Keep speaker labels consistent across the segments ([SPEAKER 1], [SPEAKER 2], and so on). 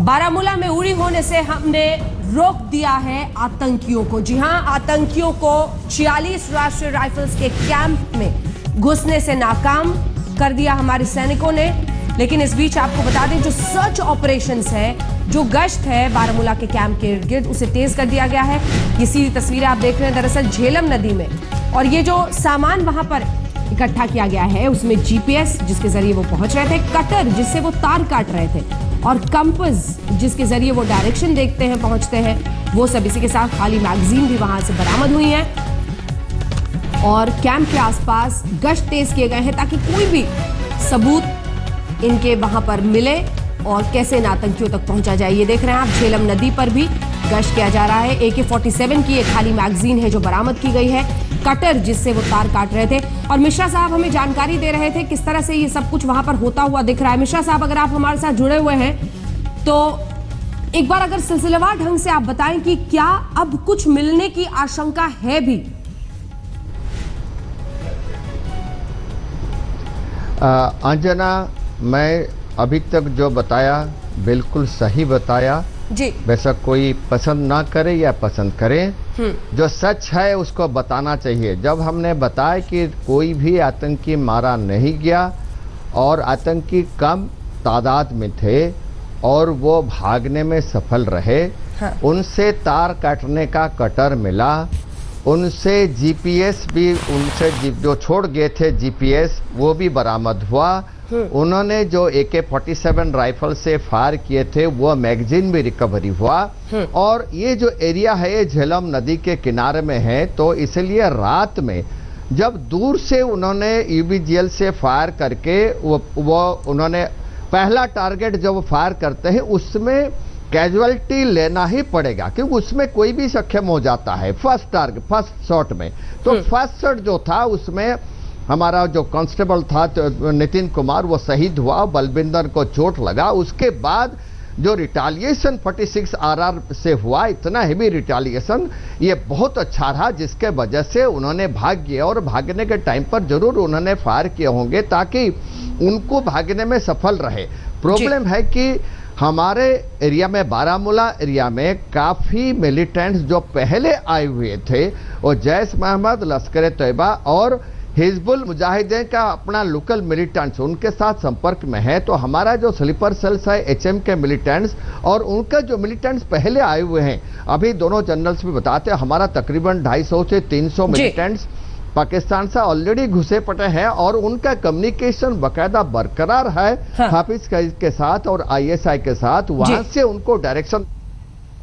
[SPEAKER 1] बारामूला में उड़ी होने से हमने रोक दिया है आतंकियों को। जी हां, आतंकियों को 46 राष्ट्रीय राइफल्स के कैंप में घुसने से नाकाम कर दिया हमारे सैनिकों ने। लेकिन इस बीच आपको बता दें, जो सर्च ऑपरेशंस है, जो गश्त है बारामूला के कैंप के इर्द गिर्द, उसे तेज कर दिया गया है। ये सीधी तस्वीरें आप देख रहे हैं दरअसल झेलम नदी में, और ये जो सामान वहां पर इकट्ठा किया गया है उसमें जीपीएस जिसके जरिए वो पहुंच रहे थे, कटर जिससे वो तार काट रहे थे, और कंपास जिसके जरिए वो डायरेक्शन देखते हैं, पहुंचते हैं, वो सब। इसी के साथ खाली मैगजीन भी वहां से बरामद हुई है और कैंप के आसपास गश्त तेज किए गए हैं ताकि कोई भी सबूत इनके वहां पर मिले और कैसे इन आतंकियों तक पहुंचा जाए। ये देख रहे हैं आप, झेलम नदी पर भी गश्त किया जा रहा है। AK-47 की एक खाली मैगजीन है जो बरामद की गई है, कटर जिससे वो तार काट रहे थे। और मिश्रा साहब हमें जानकारी दे रहे थे किस तरह से ये सब कुछ वहां पर होता हुआ दिख रहा है। मिश्रा साहब, अगर आप हमारे साथ जुड़े हुए हैं तो एक बार अगर सिलसिलेवार ढंग से आप बताएं कि क्या अब कुछ मिलने की आशंका है भी?
[SPEAKER 2] अंजना, मैं अभी तक जो बताया बिल्कुल सही बताया
[SPEAKER 1] जी।
[SPEAKER 2] वैसा कोई पसंद ना करे या पसंद करे, जो सच है उसको बताना चाहिए। जब हमने बताया कि कोई भी आतंकी मारा नहीं गया और आतंकी कम तादाद में थे और वो भागने में सफल रहे, हाँ। उनसे तार काटने का कटर मिला, उनसे जीपीएस भी, उनसे जो छोड़ गए थे जीपीएस वो भी बरामद हुआ। उन्होंने जो AK-47 राइफल से फायर किए थे वो मैगजीन भी रिकवरी हुआ। और ये जो एरिया है ये झेलम नदी के किनारे में है, तो इसलिए रात में जब दूर से उन्होंने UBGL से फायर करके वो उन्होंने पहला टारगेट जब फायर करते हैं उसमें कैजुअलिटी लेना ही पड़ेगा, क्योंकि उसमें कोई भी सक्षम हो जाता है फर्स्ट टारगेट, फर्स्ट शॉट में। तो फर्स्ट शॉट जो था उसमें हमारा जो कांस्टेबल था नितिन कुमार वो शहीद हुआ, बलविंदर को चोट लगा। उसके बाद जो रिटालिएशन 46 RR से हुआ, इतना हेवी रिटालिएशन, ये बहुत अच्छा रहा, जिसके वजह से उन्होंने भाग गया। और भागने के टाइम पर जरूर उन्होंने फायर किए होंगे ताकि उनको भागने में सफल रहे। प्रॉब्लम है कि हमारे एरिया में, बारामूला एरिया में काफ़ी मिलिटेंट्स जो पहले आए हुए थे, वो जैश मोहम्मद, लश्कर तैयबा और हिजबुल मुजाहिदीन का अपना लोकल मिलिटेंट्स उनके साथ संपर्क में है। तो हमारा जो स्लीपर सेल्स है HM के मिलिटेंट्स और उनके जो मिलिटेंट्स पहले आए हुए हैं, अभी दोनों जनरल्स भी बताते हैं हमारा तकरीबन 250 से 300 मिलिटेंट्स पाकिस्तान से ऑलरेडी घुसे पटे हैं और उनका कम्युनिकेशन बाकायदा बरकरार है, हाँ। हाफिज के साथ और ISI के साथ, वहां से उनको डायरेक्शन।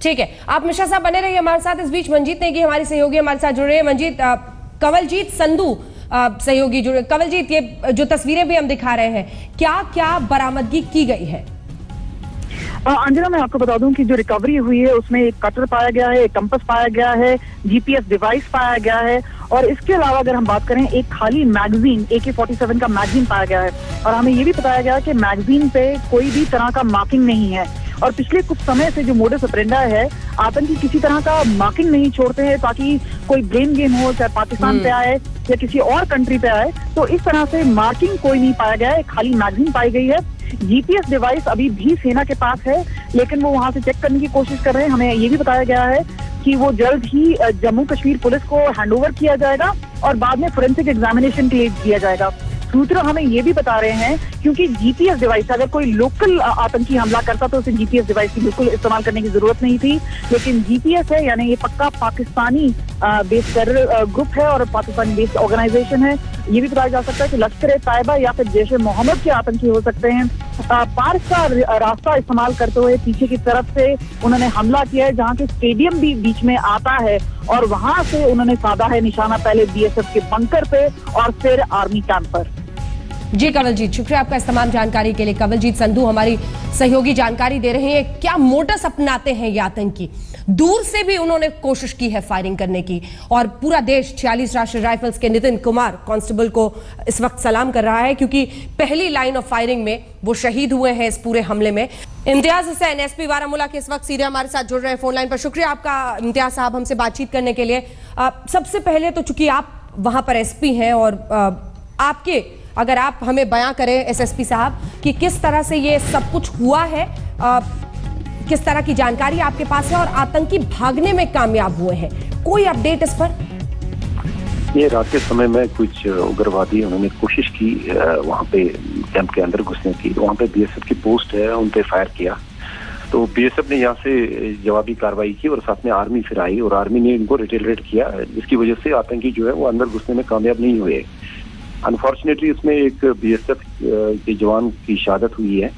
[SPEAKER 1] ठीक है, आप मिश्रा साहब बने रहिए हमारे साथ। इस बीच मंजीत नेगी हमारी सहयोगी हमारे साथ जुड़ रहे हैं। मंजीत, कंवलजीत संधू सहयोगी जुड़े। कंवलजीत, ये जो तस्वीरें भी हम दिखा रहे हैं, क्या क्या बरामदगी की गई है?
[SPEAKER 3] अंजना, मैं आपको बता दूं कि जो रिकवरी हुई है उसमें एक कटर पाया गया है, एक कंपास पाया गया है, GPS डिवाइस पाया गया है, और इसके अलावा अगर हम बात करें एक खाली मैगजीन, AK-47 का मैगजीन पाया गया है। और हमें ये भी बताया गया कि मैगजीन पे कोई भी तरह का मार्किंग नहीं है। और पिछले कुछ समय से जो मोडस ऑपरेंडी है, आतंकी किसी तरह का मार्किंग नहीं छोड़ते हैं ताकि कोई ब्लेम गेम हो, चाहे पाकिस्तान पे आए या किसी और कंट्री पे आए, तो इस तरह से मार्किंग कोई नहीं पाया गया है। खाली मैगजीन पाई गई है। GPS डिवाइस अभी भी सेना के पास है, लेकिन वो वहां से चेक करने की कोशिश कर रहे हैं। हमें ये भी बताया गया है कि वो जल्द ही जम्मू कश्मीर पुलिस को हैंडओवर किया जाएगा और बाद में फोरेंसिक एग्जामिनेशन के लिए दिया जाएगा। सूत्र हमें ये भी बता रहे हैं क्योंकि GPS डिवाइस, अगर कोई लोकल आतंकी हमला करता तो उसे GPS डिवाइस की बिल्कुल इस्तेमाल करने की जरूरत नहीं थी, लेकिन GPS है, यानी ये पक्का पाकिस्तानी बेस्ड टेरर ग्रुप है और पाकिस्तानी बेस्ड ऑर्गेनाइजेशन है। ये भी बताया जा सकता है कि लश्कर तैयबा या फिर जैश ए मोहम्मद के आतंकी हो सकते हैं। पार्क का रास्ता इस्तेमाल करते हुए पीछे की तरफ से उन्होंने हमला किया है, जहाँ के स्टेडियम भी बीच में आता है, और वहां से उन्होंने साधा है निशाना पहले BSF के बंकर पे और फिर आर्मी कैंप पर।
[SPEAKER 1] जी कंवलजीत, शुक्रिया आपका इस तमाम जानकारी के लिए। कंवलजीत संधू हमारी सहयोगी जानकारी दे रहे हैं। क्या मोडस अपनाते हैं ये आतंकी? दूर से भी उन्होंने कोशिश की है फायरिंग करने की, और पूरा देश 46 राष्ट्रीय राइफल्स के नितिन कुमार कांस्टेबल को इस वक्त सलाम कर रहा है, क्योंकि पहली लाइन ऑफ फायरिंग में वो शहीद हुए हैं इस पूरे हमले में। इम्तियाज हुसैन SP बारामूला के इस वक्त सीधे हमारे साथ जुड़ रहे हैं फोन लाइन पर। शुक्रिया आपका इम्तियाज साहब हमसे बातचीत करने के लिए। सबसे पहले तो चूंकि आप वहां पर SP हैं, और आपके अगर आप हमें बयां करें SSP साहब कि किस तरह से ये सब कुछ हुआ है, किस तरह की जानकारी आपके पास है और आतंकी भागने में कामयाब हुए हैं, कोई अपडेट इस पर?
[SPEAKER 4] ये रात के समय में कुछ उग्रवादी उन्होंने कोशिश की वहाँ पे कैंप के अंदर घुसने की। वहाँ पे बीएसएफ की पोस्ट है, उन पे फायर किया। तो बीएसएफ ने यहाँ से जवाबी कार्रवाई की और साथ में आर्मी फिर आई और आर्मी ने इनको रिटेलिएट किया, जिसकी वजह से आतंकी जो है वो अंदर घुसने में कामयाब नहीं हुए। अनफॉर्चुनेटली इसमें एक बीएसएफ के जवान की शहादत हुई है,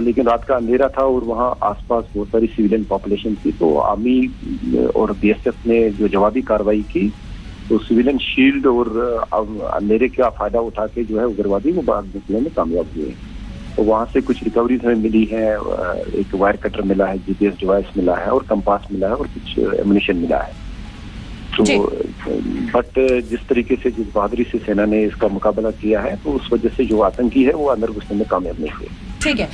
[SPEAKER 4] लेकिन रात का अंधेरा था और वहाँ आसपास बहुत सारी सिविलियन पॉपुलेशन थी। तो आर्मी और बीएसएफ ने जो जवाबी कार्रवाई की तो सिविलियन शील्ड और अंधेरे का फायदा उठा के जो है उग्रवादी वो भाग निकलने में कामयाब हुए। तो वहाँ से कुछ रिकवरीज हमें मिली है, एक वायर कटर मिला है, जीपीएस डिवाइस मिला है और कंपास मिला है और कुछ एमुनिशन मिला है। तो बट जिस तरीके से, जिस बहादुरी से सेना ने इसका मुकाबला किया है, तो उस वजह से जो आतंकी है वो अंदर घुसने में कामयाब नहीं हुए।
[SPEAKER 1] ठीक है,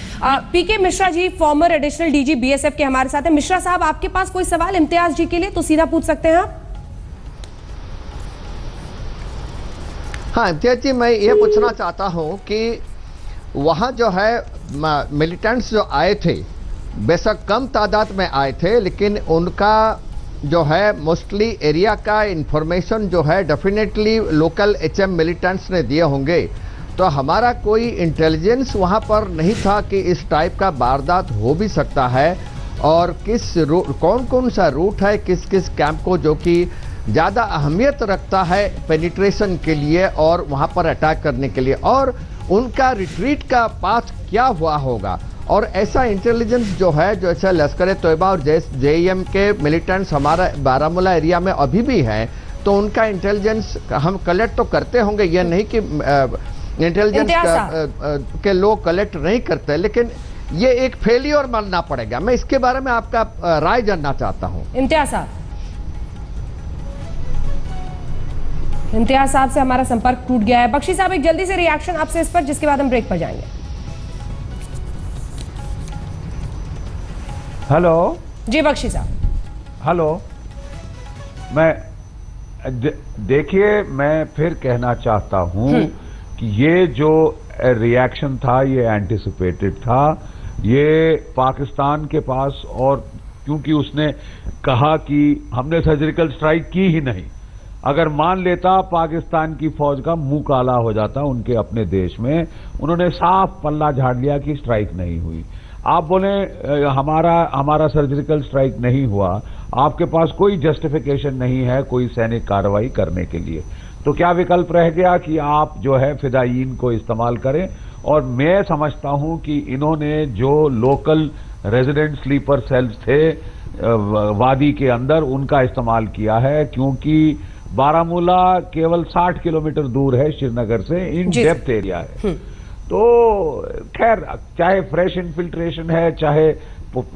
[SPEAKER 1] पीके Mishra ji farmer additional DG BSF के हमारे साथ हैं। मिश्रा साहब, आपके पास कोई सवाल इम्तियाज जी के लिए तो सीधा पूछ सकते हैं आप।
[SPEAKER 2] हाँ इम्तियाज जी, मैं ये पूछना चाहता हूँ कि वहाँ जो है मिलिटेंट्स जो आए थे, बेशक कम तादाद में आए थे, लेकिन उनका जो है मोस्टली एरिया का इंफॉर्मेशन जो है डेफिनेटली लोकल एचएम मिलिटेंट्स ने दिए होंगे। तो हमारा कोई इंटेलिजेंस वहाँ पर नहीं था कि इस टाइप का वारदात हो भी सकता है, और कौन कौन सा रूट है, किस किस कैंप को जो कि ज़्यादा अहमियत रखता है पेनिट्रेशन के लिए और वहाँ पर अटैक करने के लिए, और उनका रिट्रीट का पाथ क्या हुआ होगा। और ऐसा इंटेलिजेंस जो है, जो ऐसा लश्कर तैयबा और जेईएम के मिलिटेंट्स हमारा बारामूला एरिया में अभी भी हैं, तो उनका इंटेलिजेंस हम कलेक्ट तो करते होंगे, ये नहीं कि इंटेलिजेंस के लोग कलेक्ट नहीं करते, लेकिन ये एक फेलियर मानना पड़ेगा। मैं इसके बारे में आपका राय जानना चाहता हूँ।
[SPEAKER 1] इम्तियाज साहब से हमारा संपर्क टूट गया है। बख्शी साहब, एक जल्दी से रिएक्शन आपसे इस पर, जिसके बाद हम ब्रेक पर जाएंगे।
[SPEAKER 5] हेलो
[SPEAKER 1] जी बख्शी साहब।
[SPEAKER 5] हेलो, मैं देखिए, मैं फिर कहना चाहता हूं कि ये जो रिएक्शन था ये एंटिसिपेटेड था। ये पाकिस्तान के पास, और क्योंकि उसने कहा कि हमने सर्जिकल स्ट्राइक की ही नहीं, अगर मान लेता पाकिस्तान की फौज का मुंह काला हो जाता उनके अपने देश में। उन्होंने साफ पल्ला झाड़ लिया कि स्ट्राइक नहीं हुई। आप बोले हमारा सर्जिकल स्ट्राइक नहीं हुआ, आपके पास कोई जस्टिफिकेशन नहीं है कोई सैनिक कार्रवाई करने के लिए, तो क्या विकल्प रह गया कि आप जो है फिदायीन को इस्तेमाल करें। और मैं समझता हूं कि इन्होंने जो लोकल रेजिडेंट स्लीपर सेल्स थे वादी के अंदर, उनका इस्तेमाल किया है, क्योंकि बारामूला केवल 60 किलोमीटर दूर है श्रीनगर से, इन डेप्थ एरिया है। तो खैर, चाहे फ्रेश इन्फिल्ट्रेशन है, चाहे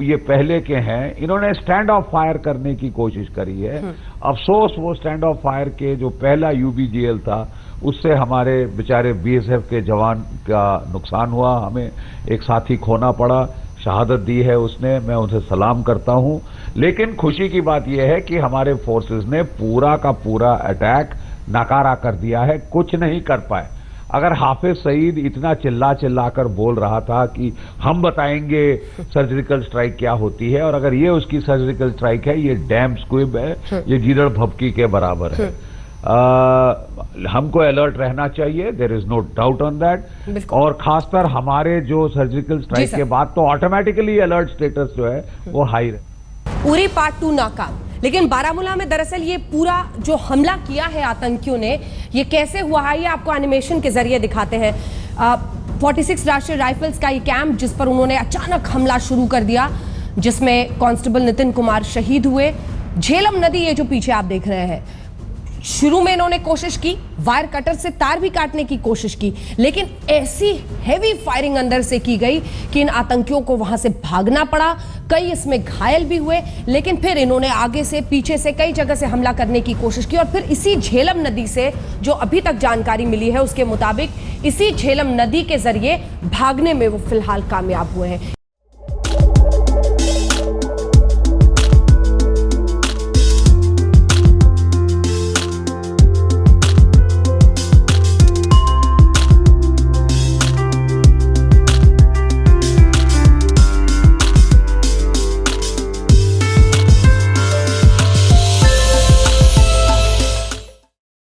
[SPEAKER 5] ये पहले के हैं, इन्होंने स्टैंड ऑफ फायर करने की कोशिश करी है। अफसोस वो स्टैंड ऑफ फायर के जो पहला यूबीजीएल था, उससे हमारे बेचारे बीएसएफ के जवान का नुकसान हुआ, हमें एक साथी खोना पड़ा, शहादत दी है उसने, मैं उसे सलाम करता हूं। लेकिन खुशी की बात यह है कि हमारे फोर्सेस ने पूरा का पूरा अटैक नाकारा कर दिया है, कुछ नहीं कर पाए। अगर हाफिज सईद इतना चिल्ला कर बोल रहा था कि हम बताएंगे सर्जिकल स्ट्राइक क्या होती है, और अगर ये उसकी सर्जिकल स्ट्राइक है, ये डैम स्क्विब है, ये गीदड़ भभकी के बराबर है। हमको अलर्ट रहना चाहिए, there is no doubt on that. और खासकर हमारे जो सर्जिकल स्ट्राइक के बाद तो ऑटोमेटिकली अलर्ट स्टेटस जो है वो हाई रहे।
[SPEAKER 1] उरी पार्ट 2 नाकाम, लेकिन बारामूला में दरअसल ये पूरा जो हमला किया है आतंकियों ने, ये कैसे हुआ है, ये आपको एनिमेशन के जरिए दिखाते हैं। 46 राष्ट्रीय राइफल्स का ये कैंप, जिस पर उन्होंने अचानक हमला शुरू कर दिया, जिसमें कांस्टेबल नितिन कुमार शहीद हुए। झेलम नदी, ये जो पीछे आप देख रहे हैं, शुरू में इन्होंने कोशिश की, वायर कटर से तार भी काटने की कोशिश की, लेकिन ऐसी हैवी फायरिंग अंदर से की गई कि इन आतंकियों को वहां से भागना पड़ा। कई इसमें घायल भी हुए, लेकिन फिर इन्होंने आगे से, पीछे से, कई जगह से हमला करने की कोशिश की, और फिर इसी झेलम नदी से, जो अभी तक जानकारी मिली है उसके मुताबिक, इसी झेलम नदी के जरिए भागने में वो फिलहाल कामयाब हुए हैं।